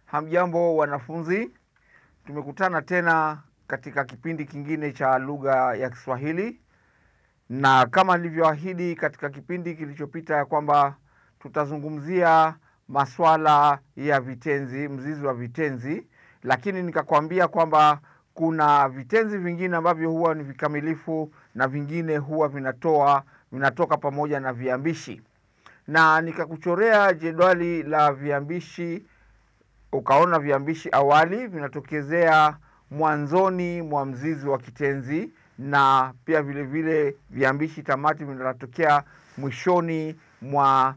Hamjambo wanafunzi, tumekutana tena katika kipindi kingine cha lugha ya Kiswahili, na kama nilivyoahidi katika kipindi kilichopita kwamba tutazungumzia masuala ya vitenzi, mzizi wa vitenzi, lakini nikakwambia kwamba kuna vitenzi vingine ambavyo huwa ni vikamilifu na vingine huwa vinatoka pamoja na viambishi. Na nikakuchorea jedwali la viambishi, ukaona viambishi awali vinatokezea mwanzoni mwa mzizi wa kitenzi, na pia vile vile viambishi tamati vinatokea mwishoni mwa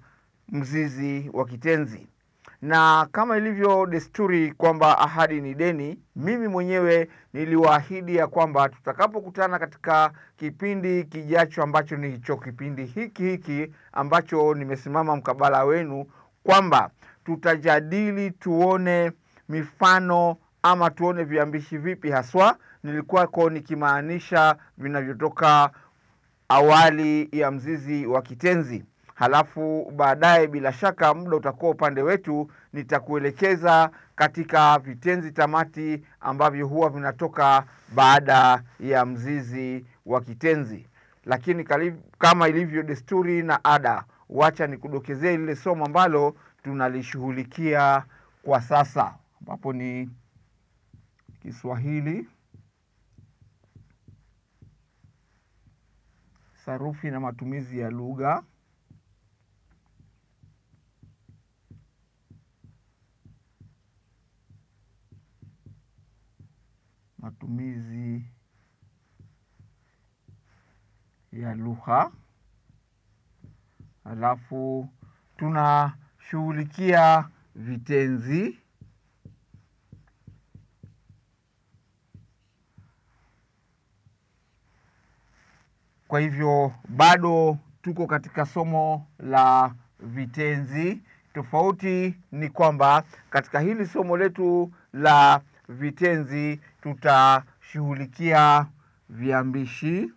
mzizi wa kitenzi. Na kama ilivyo desturi kwamba ahadi ni deni, mimi mwenyewe niliwaahidi ya kwamba tutakapokutana katika kipindi kijacho ambacho ni hicho kipindi hiki ambacho nimesimama mkabala wenu, kwamba tutajadili tuone mifano ama tuone viambishi vipi haswa nilikuwa nikimaanisha vinavyotoka awali ya mzizi wa kitenzi. Halafu baadaye bila shaka muda utakuwa upande wetu, nitakuelekeza katika vitenzi tamati ambavyo huwa vinatoka baada ya mzizi wa kitenzi. Lakini kama ilivyo desturi na ada, wacha nikudokezee lile somo ambalo tunalishughulikia kwa sasa, ambapo ni Kiswahili, sarufi na matumizi ya lugha. Matumizi ya lugha. Halafu tunashughulikia vitenzi. Kwa hivyo bado tuko katika somo la vitenzi. Tofauti ni kwamba katika hili somo letu la vitenzi tutashughulikia viambishi,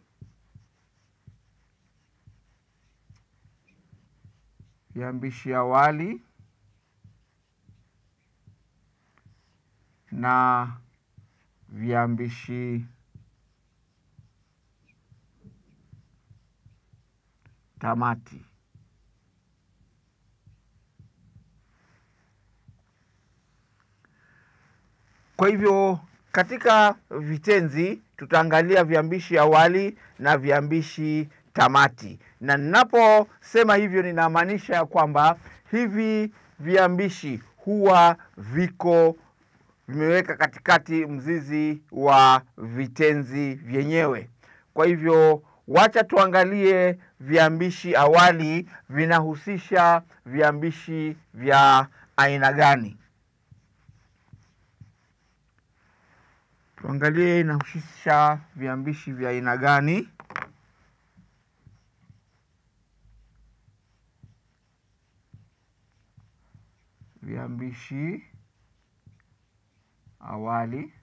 viambishi awali na viambishi tamati. Kwa hivyo katika vitenzi tutaangalia viambishi awali na viambishi tamati. Na ninaposema hivyo ninamaanisha kwamba hivi viambishi huwa vimeweka katikati mzizi wa vitenzi vyenyewe. Kwa hivyo wacha tuangalie viambishi awali vinahusisha viambishi vya aina gani. Tuangalie inahusisha viambishi vya aina gani. Viambishi awali.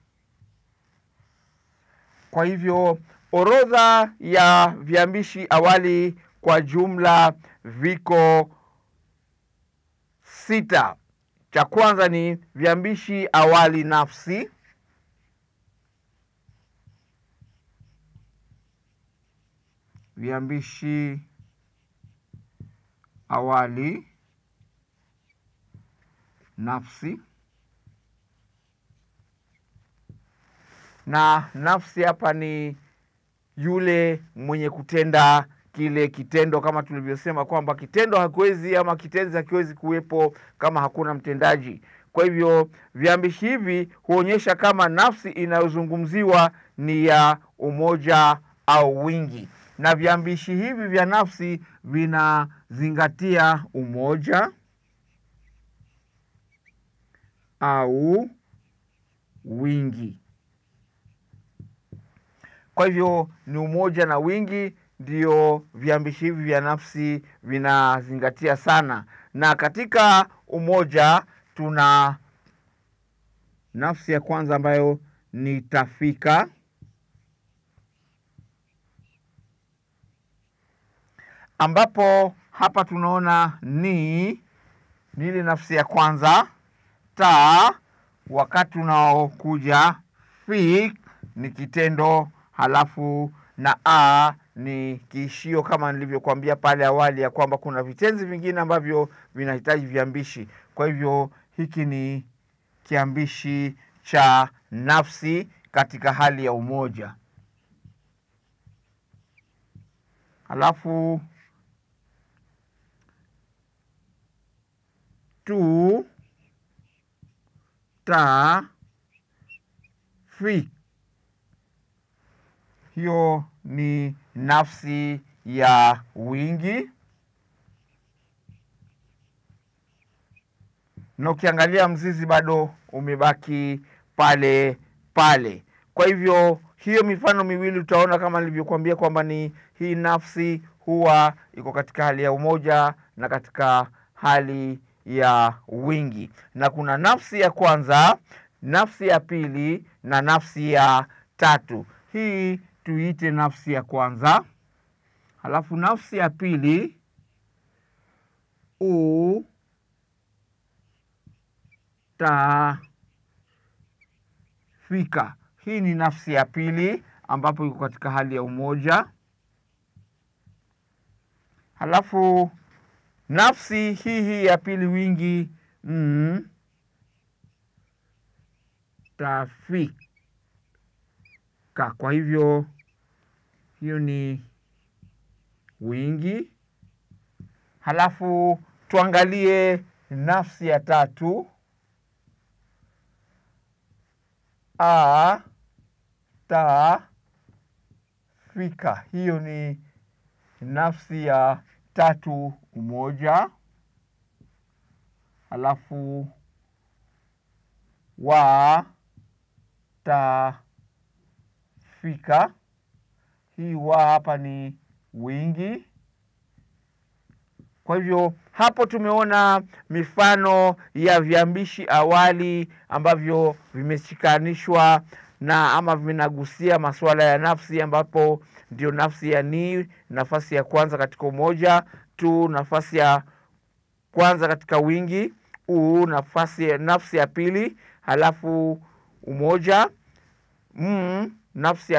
Kwa hivyo orodha ya viambishi awali kwa jumla viko 6. Cha kwanza ni viambishi awali nafsi. Viambishi awali nafsi. Na nafsi hapa ni yule mwenye kutenda kile kitendo, kama tulivyosema kwamba kitendo hakiwezi ama kitenzi hakiwezi kuwepo kama hakuna mtendaji. Kwa hivyo viambishi hivi huonyesha kama nafsi inayozungumziwa ni ya umoja au wingi. Na viambishi hivi vya nafsi vinazingatia umoja au wingi. Kwa hivyo ni umoja na wingi ndio viambishi hivi vya nafsi vinazingatia sana. Na katika umoja tuna nafsi ya kwanza ambayo ni tafika, ambapo hapa tunaona ni ni ile nafsi ya kwanza. Ta wakati unaokuja, fi ni kitendo, halafu na a ni kiishio, kama nilivyokuambia pale awali ya kwamba kuna vitenzi vingine ambavyo vinahitaji viambishi. Kwa hivyo hiki ni kiambishi cha nafsi katika hali ya umoja. Halafu tu, ta, fi, hiyo ni nafsi ya wingi, na ukiangalia mzizi bado umebaki pale pale. Kwa hivyo hiyo mifano miwili utaona kama nilivyokuambia kwamba ni hii nafsi huwa iko katika hali ya umoja na katika hali ya wingi, na kuna nafsi ya kwanza, nafsi ya pili na nafsi ya tatu. Hii tuite nafsi ya kwanza. Halafu nafsi ya pili, u, ta, fika. Hii ni nafsi ya pili ambapo iko katika hali ya umoja. Halafu nafsi hii ya pili wingi, tafika. Kwa hivyo hiyo ni wingi. Halafu tuangalie nafsi ya tatu, a, ta, fika. Hiyo ni nafsi ya tatu umoja. Halafu wa, ta, fika. Hii wa hapa ni wingi. Kwa hivyo hapo tumeona mifano ya viambishi awali ambavyo vimeshikanishwa na ama vinagusia masuala ya nafsi, ambapo ndio nafsi ya ni, nafasi ya kwanza katika umoja; tu, nafasi ya kwanza katika wingi; u, nafsi ya pili, halafu umoja; nafsi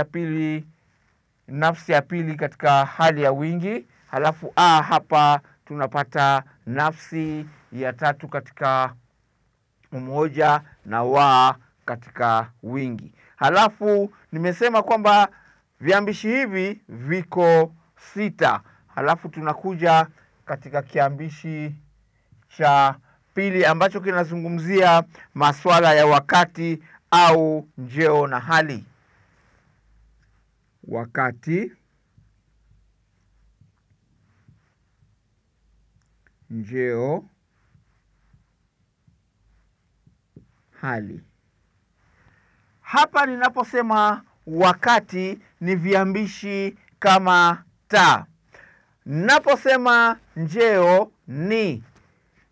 ya pili katika hali ya wingi; halafu a, hapa tunapata nafsi ya tatu katika umoja na wa katika wingi. Halafu nimesema kwamba viambishi hivi viko 6. Halafu tunakuja katika kiambishi cha pili ambacho kinazungumzia masuala ya wakati au njeo na hali. Wakati, njeo, hali. Hapa ninaposema wakati ni viambishi kama ta. Ninaposema njeo ni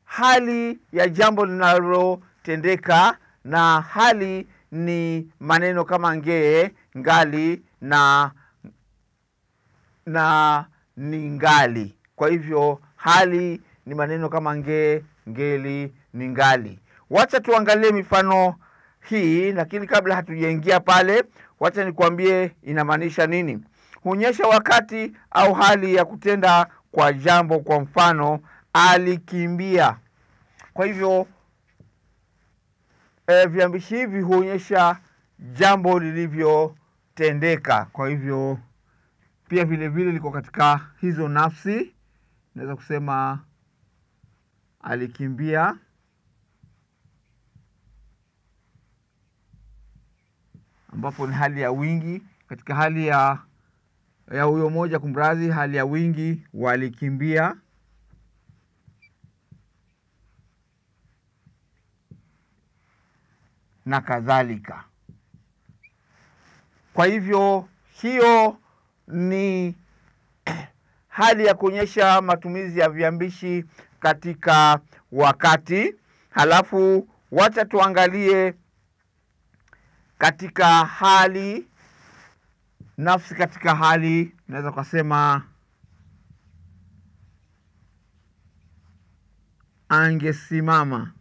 hali ya jambo linalotendeka, na hali ni maneno kama ngee, ngali na ningali. Kwa hivyo hali ni maneno kama ngee, ngeli, ningali. Wacha tuangalie mifano hii, lakini kabla hatujaingia pale, wacha nikwambie inamaanisha nini. Huonyesha wakati au hali ya kutenda kwa jambo. Kwa mfano, alikimbia. Kwa hivyo viambishi hivi huonyesha jambo lilivyotendeka. Kwa hivyo pia vile vile liko katika hizo nafsi. Naweza kusema alikimbia, ambapo ni hali ya wingi. Katika hali ya huyo moja, kumradhi, hali ya wingi, walikimbia. Na kadhalika. Kwa hivyo hiyo ni hali ya kuonyesha matumizi ya viambishi katika wakati. Halafu wacha tuangalie katika hali, nafsi katika hali. Naweza kusema angesimama.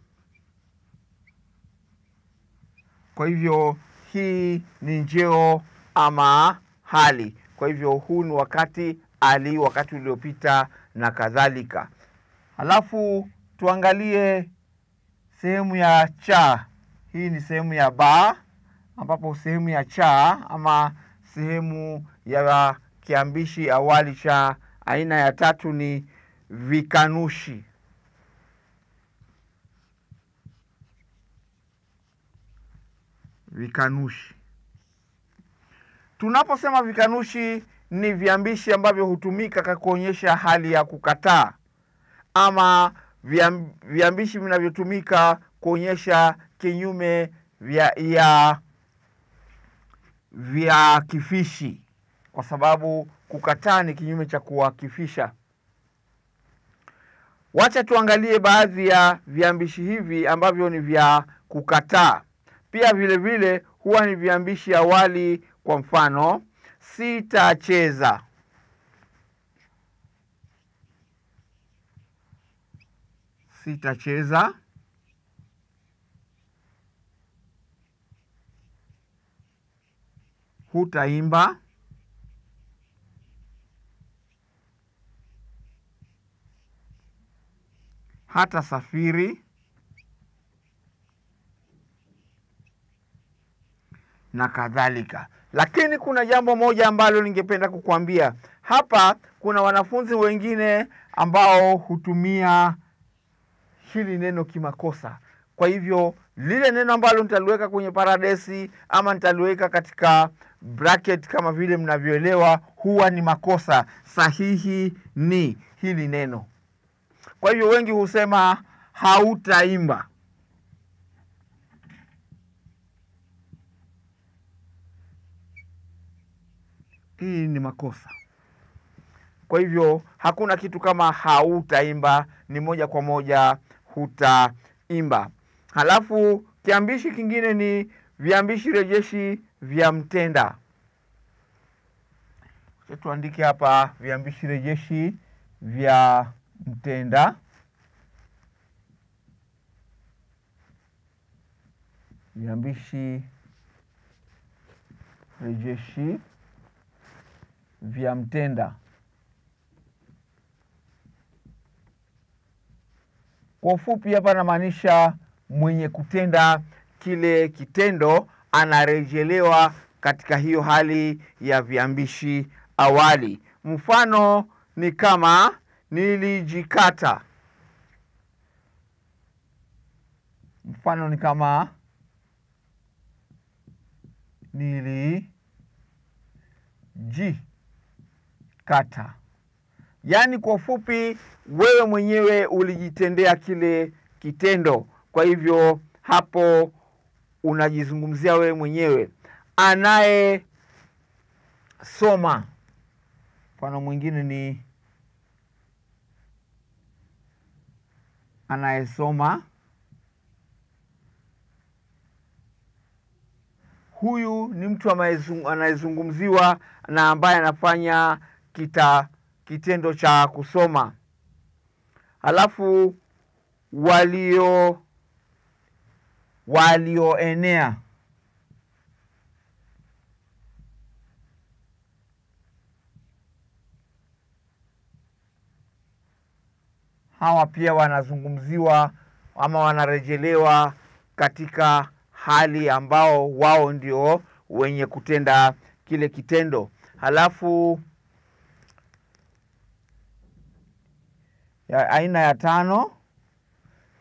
Kwa hivyo hii ni njeo ama hali. Kwa hivyo huu ni wakati wakati uliopita na kadhalika. Halafu tuangalie sehemu ya cha. Hii ni sehemu ya ba, ambapo sehemu ya cha ama sehemu ya kiambishi awali cha aina ya tatu ni vikanushi. Vikanushi. Tunaposema vikanushi ni viambishi ambavyo hutumika kuonyesha hali ya kukataa, ama viambishi vinavyotumika kuonyesha kinyume vya kifishi, kwa sababu kukataa ni kinyume cha kuwakifisha. Wacha tuangalie baadhi ya viambishi hivi ambavyo ni vya kukataa. Pia vile vile huwa ni viambishi awali. Kwa mfano, sitacheza. Sitacheza. Hutaimba. Hata safiri. Na kadhalika. Lakini kuna jambo moja ambalo ningependa kukuambia. Hapa kuna wanafunzi wengine ambao hutumia hili neno kimakosa. Kwa hivyo lile neno ambalo nitaliweka kwenye paradesi ama nitaliweka katika bracket kama vile mnavyoelewa, huwa ni makosa. Sahihi ni hili neno. Kwa hivyo wengi husema hautaimba. Hii ni makosa. Kwa hivyo hakuna kitu kama hautaimba, ni moja kwa moja hutaimba. Halafu kiambishi kingine ni viambishi rejeshi vya mtenda. Tuandike hapa viambishi rejeshi vya mtenda. Viambishi rejeshi vya mtenda. Kwa ufupi hapa namaanisha mwenye kutenda kile kitendo anarejelewa katika hiyo hali ya viambishi awali. Mfano ni kama nilijikata. Mfano ni kama nilijikata. Yaani kwa ufupi wewe mwenyewe ulijitendea kile kitendo. Kwa hivyo hapo unajizungumzia wewe mwenyewe. Anaye soma. Mfano mwingine ni anayesoma. Huyu ni mtu anayezungumziwa na ambaye anafanya kitendo cha kusoma. Halafu walioenea. Hawa pia wanazungumziwa ama wanarejelewa katika hali ambao wao ndio wenye kutenda kile kitendo. Halafu aina ya tano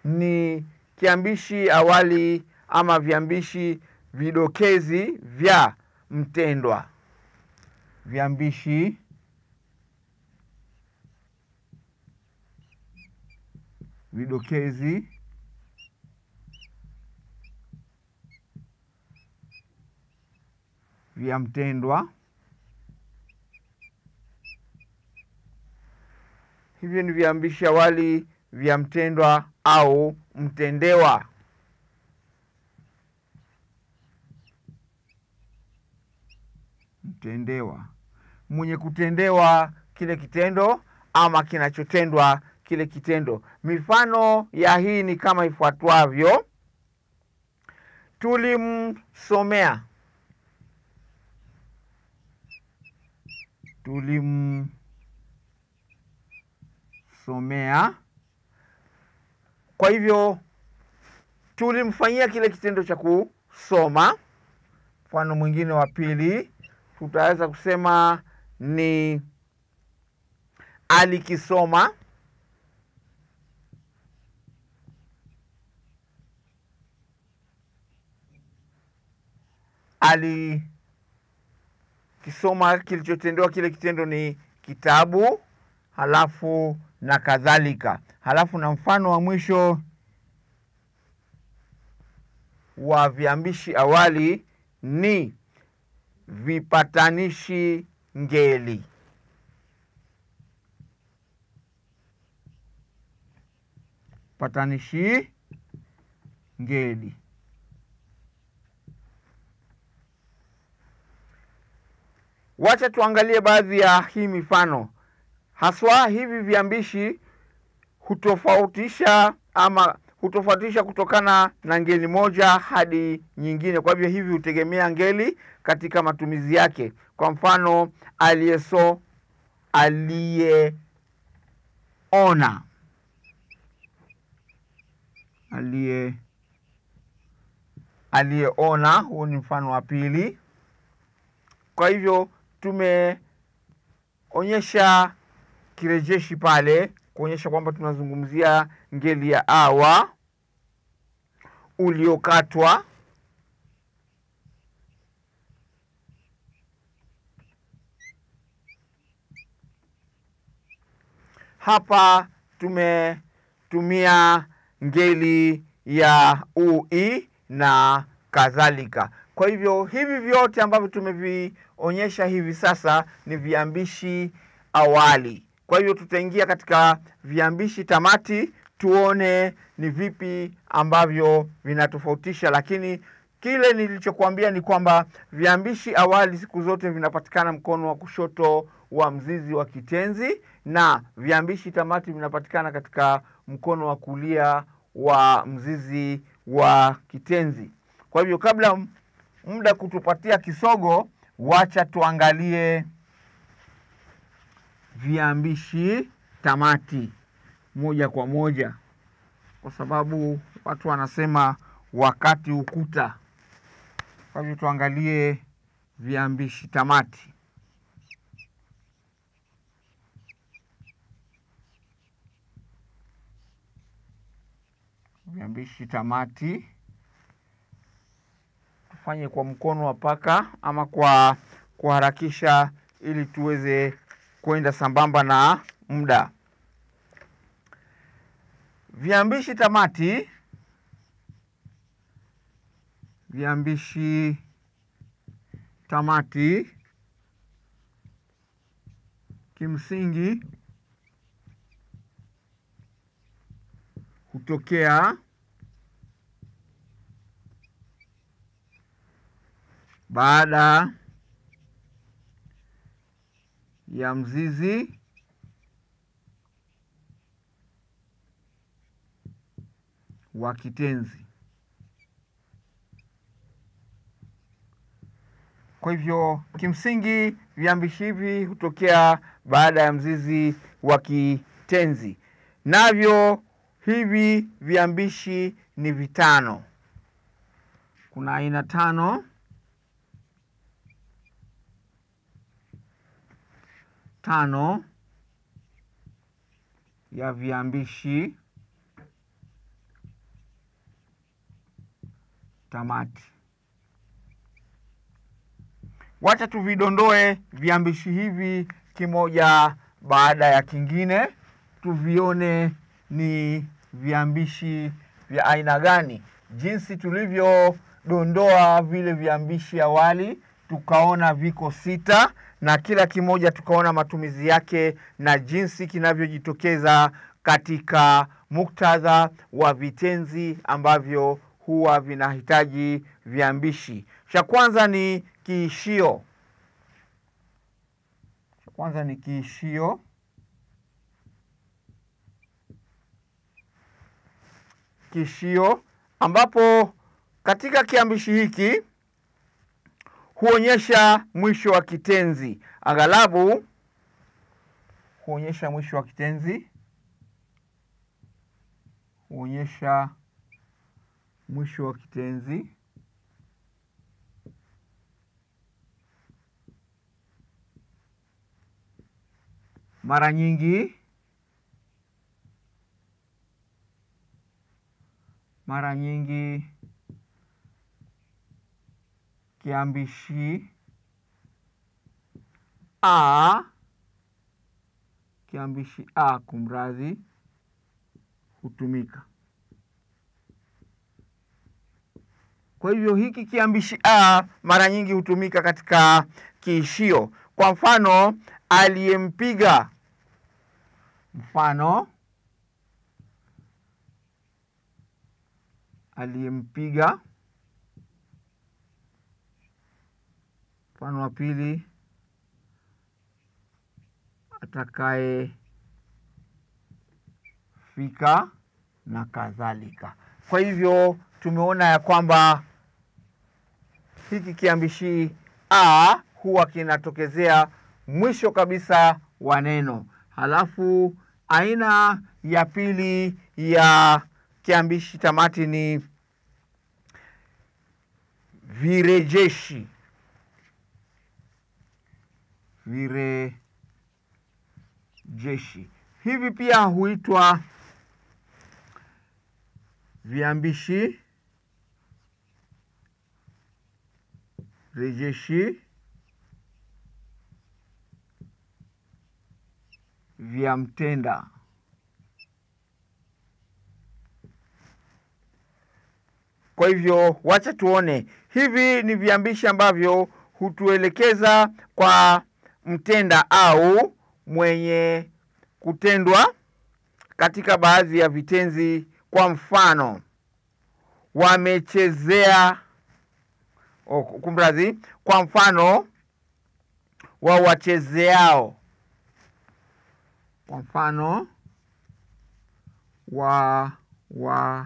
ni kiambishi awali ama viambishi vidokezi vya mtendwa. Viambishi vidokezi vya mtendwa. Hivyo ni viambishi awali vya mtendwa au mtendewa. Mtendewa, mwenye kutendewa kile kitendo ama kinachotendwa kile kitendo. Mifano ya hii ni kama ifuatavyo: tulimsomea, tulimsomea. Kwa hivyo tulimfanyia kile kitendo cha kusoma. Mfano mwingine wa pili tutaweza kusema ni alikisoma, alikisoma, kilichotendewa kile kitendo ni kitabu, halafu na kadhalika. Halafu na mfano wa mwisho wa viambishi awali ni vipatanishi ngeli. Patanishi ngeli. Wacha tuangalie baadhi ya hii mifano. Haswa hivi viambishi hutofautisha kutokana na ngeli moja hadi nyingine. Kwa hivyo hivi hutegemea ngeli katika matumizi yake. Kwa mfano aliyeona, aliyeona, huu ni mfano wa pili. Kwa hivyo tumeonyesha kirejeshi pale kuonyesha kwamba tunazungumzia ngeli ya awa, uliokatwa, hapa tumetumia ngeli ya ui na kadhalika. Kwa hivyo hivi vyote ambavyo tumevionyesha hivi sasa ni viambishi awali. Kwa hivyo tutaingia katika viambishi tamati tuone ni vipi ambavyo vinatofautisha, lakini kile nilichokuambia ni kwamba viambishi awali siku zote vinapatikana mkono wa kushoto wa mzizi wa kitenzi na viambishi tamati vinapatikana katika mkono wa kulia wa mzizi wa kitenzi. Kwa hivyo kabla muda kutupatia kisogo, wacha tuangalie viambishi tamati moja kwa moja, kwa sababu watu wanasema wakati ukuta. Kwa hivyo tuangalie viambishi tamati. Viambishi tamati tufanye kwa mkono wa paka ama kwa kuharakisha ili tuweze kwenda sambamba na muda. Viambishi tamati, viambishi tamati kimsingi hutokea baada ya mzizi wa kitenzi. Kwa hivyo kimsingi viambishi hivi hutokea baada ya mzizi wa kitenzi. Navyo hivi viambishi ni vitano. Kuna aina tano ya viambishi tamati. Wacha tuvidondoe viambishi hivi kimoja baada ya kingine, tuvione ni viambishi vya aina gani. Jinsi tulivyodondoa vile viambishi awali, tukaona viko 6 na kila kimoja tukaona matumizi yake na jinsi kinavyojitokeza katika muktadha wa vitenzi ambavyo huwa vinahitaji viambishi. Cha kwanza ni kiishio. kiishio, ambapo katika kiambishi hiki huonyesha mwisho wa kitenzi. Aghalabu huonyesha mwisho wa kitenzi, huonyesha mwisho wa kitenzi. Mara nyingi kiambishi kumradhi, hutumika. Kwa hivyo hiki kiambishi mara nyingi hutumika katika kiishio. Kwa mfano, aliyempiga. Mfano, aliyempiga. Mfano wa pili, atakayefika na kadhalika. Kwa hivyo tumeona ya kwamba hiki kiambishi huwa kinatokezea mwisho kabisa wa neno. Halafu aina ya pili ya kiambishi tamati ni virejeshi. Virejeshi hivi pia huitwa viambishi rejeshi vya mtenda. Kwa hivyo wacha tuone. Hivi ni viambishi ambavyo hutuelekeza kwa mtenda au mwenye kutendwa katika baadhi ya vitenzi. Kwa mfano, wamechezea, kumradhi, kwa mfano wawachezeao. Kwa mfano, wawachezeao.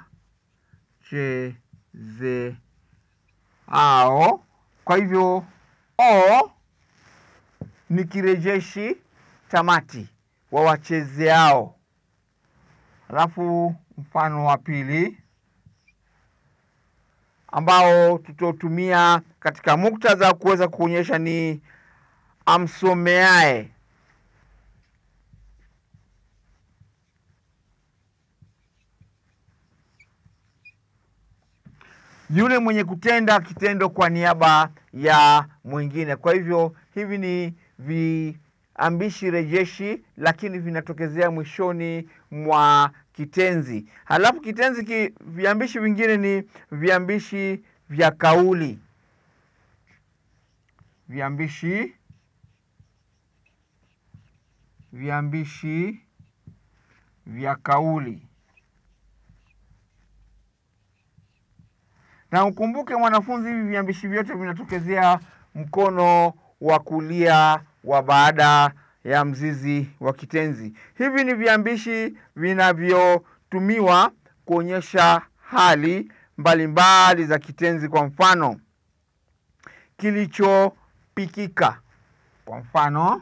Kwa hivyo ni kirejeshi tamati, wawachezeao. Halafu mfano wa pili ambao tutotumia katika muktadha kuweza kuonyesha ni amsomeae. Yule mwenye kutenda kitendo kwa niaba ya mwingine. Kwa hivyo hivi ni viambishi rejeshi, lakini vinatokezea mwishoni mwa kitenzi. Halafu viambishi vingine ni viambishi vya kauli. Viambishi vya kauli. Na ukumbuke mwanafunzi, hivi viambishi vyote vinatokezea mkono wa kulia wa baada ya mzizi wa kitenzi. Hivi ni viambishi vinavyotumiwa kuonyesha hali mbalimbali za kitenzi. Kwa mfano, kilichopikika. Kwa mfano,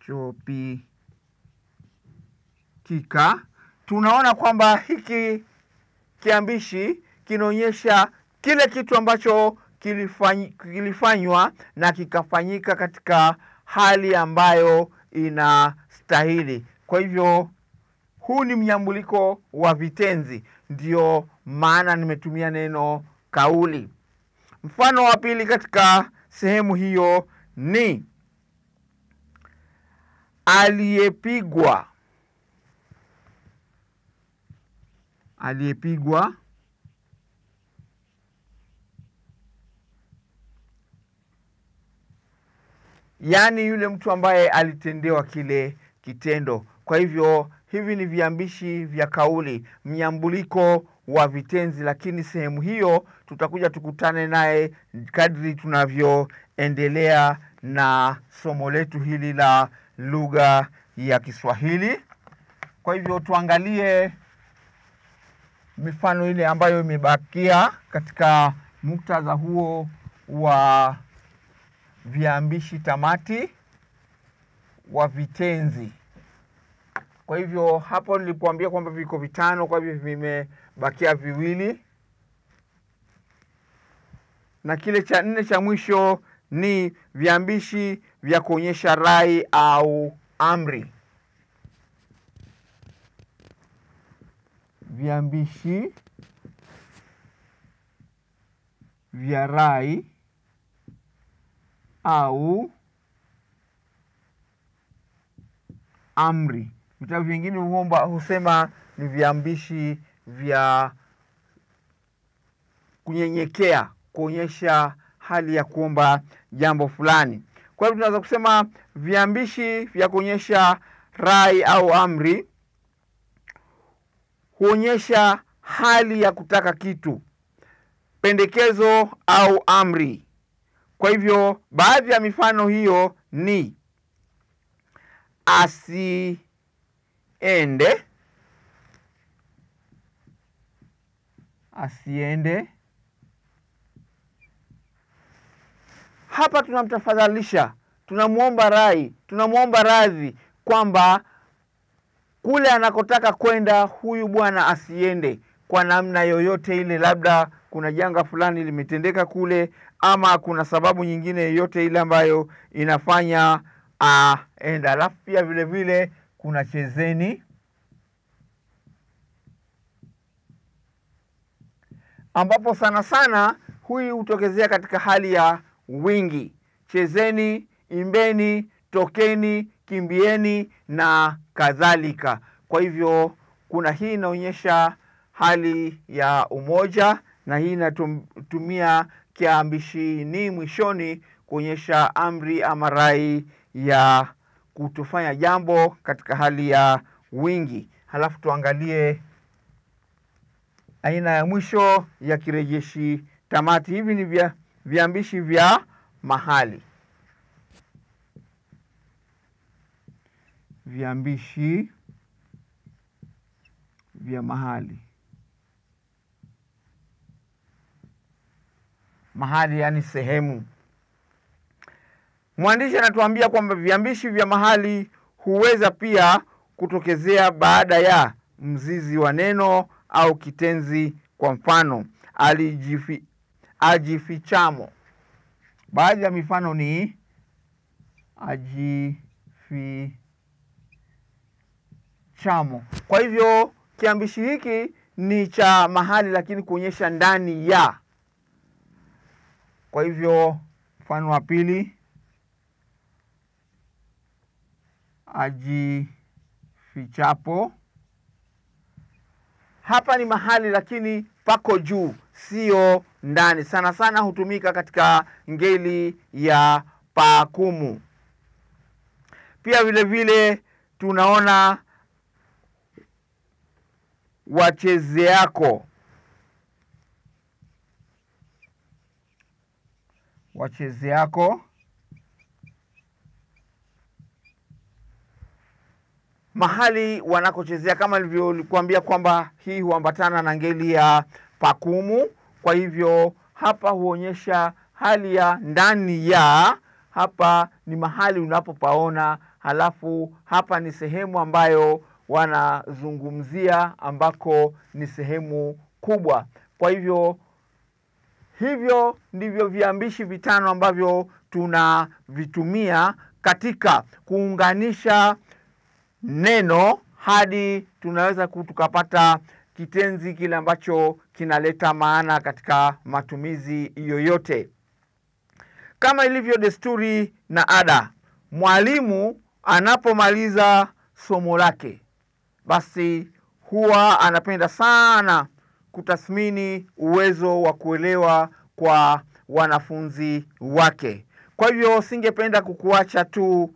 chopikika. Tunaona kwamba hiki kiambishi kinaonyesha kile kitu ambacho kilifanywa na kikafanyika katika hali ambayo inastahili. Kwa hivyo huu ni mnyambuliko wa vitenzi, ndio maana nimetumia neno kauli. Mfano wa pili katika sehemu hiyo ni aliyepigwa. Aliyepigwa, yaani yule mtu ambaye alitendewa kile kitendo. Kwa hivyo hivi ni viambishi vya kauli, mnyambuliko wa vitenzi, lakini sehemu hiyo tutakuja tukutane naye kadri tunavyoendelea na somo letu hili la lugha ya Kiswahili. Kwa hivyo tuangalie mifano ile ambayo imebakia katika muktadha huo wa viambishi tamati wa vitenzi. Kwa hivyo hapo nilipoambia kwamba viko vitano, kwa hivyo vimebakia viwili. Na kile cha nne cha mwisho ni viambishi vya kuonyesha rai au amri. Viambishi vya rai au amri. Vitabu vingine husema ni viambishi vya kunyenyekea, kuonyesha hali ya kuomba jambo fulani. Kwa hivyo tunaweza kusema viambishi vya kuonyesha rai au amri huonyesha hali ya kutaka kitu, pendekezo au amri. Kwa hivyo baadhi ya mifano hiyo ni asiende. Asiende. Hapa tunamtafadhalisha, tunamuomba rai, tunamuomba radhi kwamba kule anakotaka kwenda huyu bwana asiende kwa namna yoyote ile, labda kuna janga fulani limetendeka kule, ama kuna sababu nyingine yoyote ile ambayo inafanya aenda. Alafu pia vile vile kuna chezeni, ambapo sana sana huyu hutokezea katika hali ya wingi. Chezeni, imbeni, tokeni, kimbieni na kadhalika. Kwa hivyo kuna hii inaonyesha hali ya umoja, na hii inatumia kiambishi ni mwishoni kuonyesha amri ama rai ya kutofanya jambo katika hali ya wingi. Halafu tuangalie aina ya mwisho ya kirejeshi tamati. Hivi ni viambishi vya mahali. Viambishi vya mahali. Mahali yani sehemu. Mwandishi anatuambia kwamba viambishi vya mahali huweza pia kutokezea baada ya mzizi wa neno au kitenzi. Kwa mfano, ajifichamo. Baadhi ya mifano ni ajifichamo. Kwa hivyo kiambishi hiki ni cha mahali lakini kuonyesha ndani ya. Kwa hivyo mfano wa pili, ajifichapo. Hapa ni mahali lakini pako juu, sio ndani. Sana sana hutumika katika ngeli ya pakumu. Pia vile vile tunaona wachezeako. Wachezeako. Mahali wanakochezea, kama nilivyokuambia kwamba hii huambatana na ngeli ya pakumu. Kwa hivyo hapa huonyesha hali ya ndani ya. Hapa ni mahali unapopaona, halafu hapa ni sehemu ambayo wanazungumzia, ambako ni sehemu kubwa. Kwa hivyo ndivyo viambishi vitano ambavyo tunavitumia katika kuunganisha neno hadi tunaweza tukapata kitenzi kile ambacho kinaleta maana katika matumizi yoyote. Kama ilivyo desturi na ada, mwalimu anapomaliza somo lake, basi huwa anapenda sana kutathmini uwezo wa kuelewa kwa wanafunzi wake. Kwa hivyo singependa kukuacha tu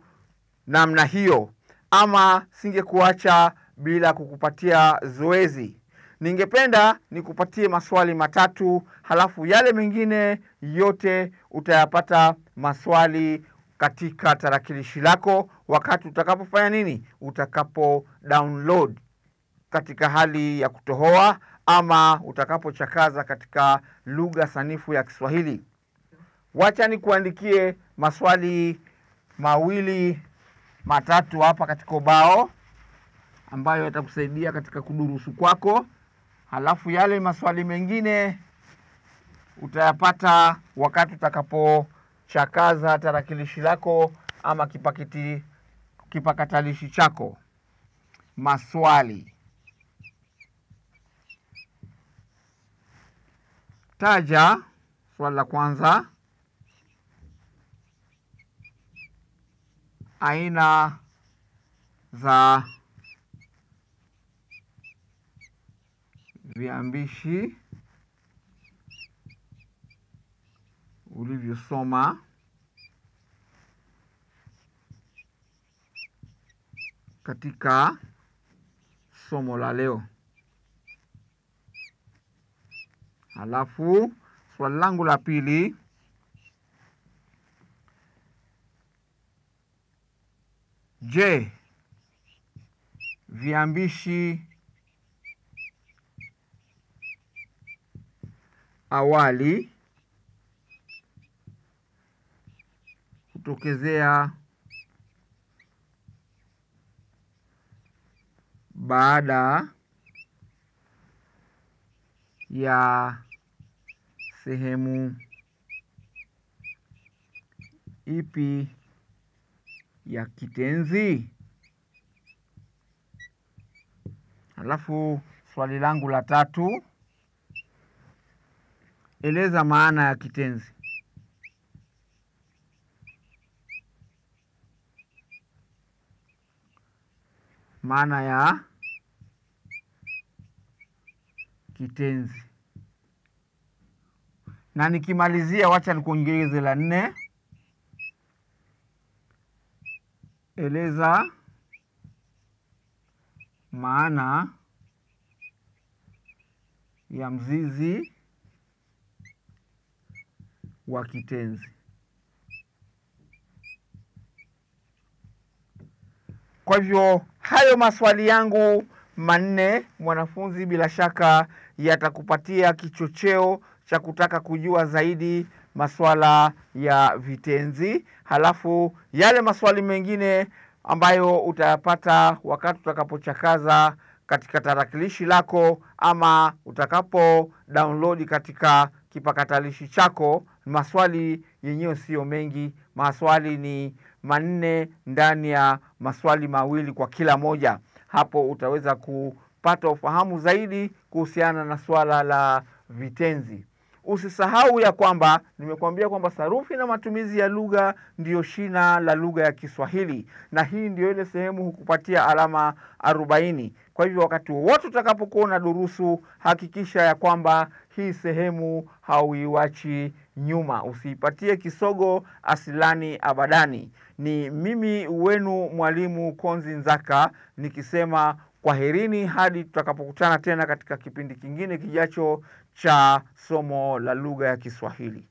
namna hiyo, ama singekuacha bila kukupatia zoezi. Ningependa nikupatie maswali matatu, halafu yale mengine yote utayapata maswali katika tarakilishi lako wakati utakapofanya nini? Utakapo download katika hali ya kutohoa ama utakapochakaza katika lugha sanifu ya Kiswahili. Wacha nikuandikie maswali mawili matatu hapa katika ubao ambayo yatakusaidia katika kudurusu kwako. Halafu yale maswali mengine utayapata wakati utakapochakaza tarakilishi lako ama kipakatalishi chako. Maswali: taja, swali la kwanza, aina za viambishi ulivyosoma katika somo la leo. Halafu swali langu la pili, je, viambishi awali hutokezea baada ya sehemu ipi ya kitenzi? Halafu swali langu la tatu, eleza maana ya kitenzi. Maana ya kitenzi. Na nikimalizia, wacha nikuongeze la 4. Eleza maana ya mzizi wa kitenzi. Kwa hivyo hayo maswali yangu 4 mwanafunzi, bila shaka yatakupatia kichocheo cha kutaka kujua zaidi masuala ya vitenzi. Halafu yale maswali mengine ambayo utayapata wakati utakapochakaza katika tarakilishi lako ama utakapo download katika kipakatalishi chako, maswali yenyewe sio mengi. Maswali ni 4 ndani ya maswali mawili kwa kila moja. Hapo utaweza kupata ufahamu zaidi kuhusiana na swala la vitenzi. Usisahau ya kwamba nimekuambia kwamba sarufi na matumizi ya lugha ndiyo shina la lugha ya Kiswahili, na hii ndiyo ile sehemu hukupatia alama 40. Kwa hivyo wakati wote utakapokuwa unadurusu, hakikisha ya kwamba hii sehemu hauiwachi nyuma. Usiipatie kisogo asilani abadani. Ni mimi wenu mwalimu Konzi Nzaka nikisema kwaherini hadi tutakapokutana tena katika kipindi kingine kijacho cha somo la lugha ya Kiswahili.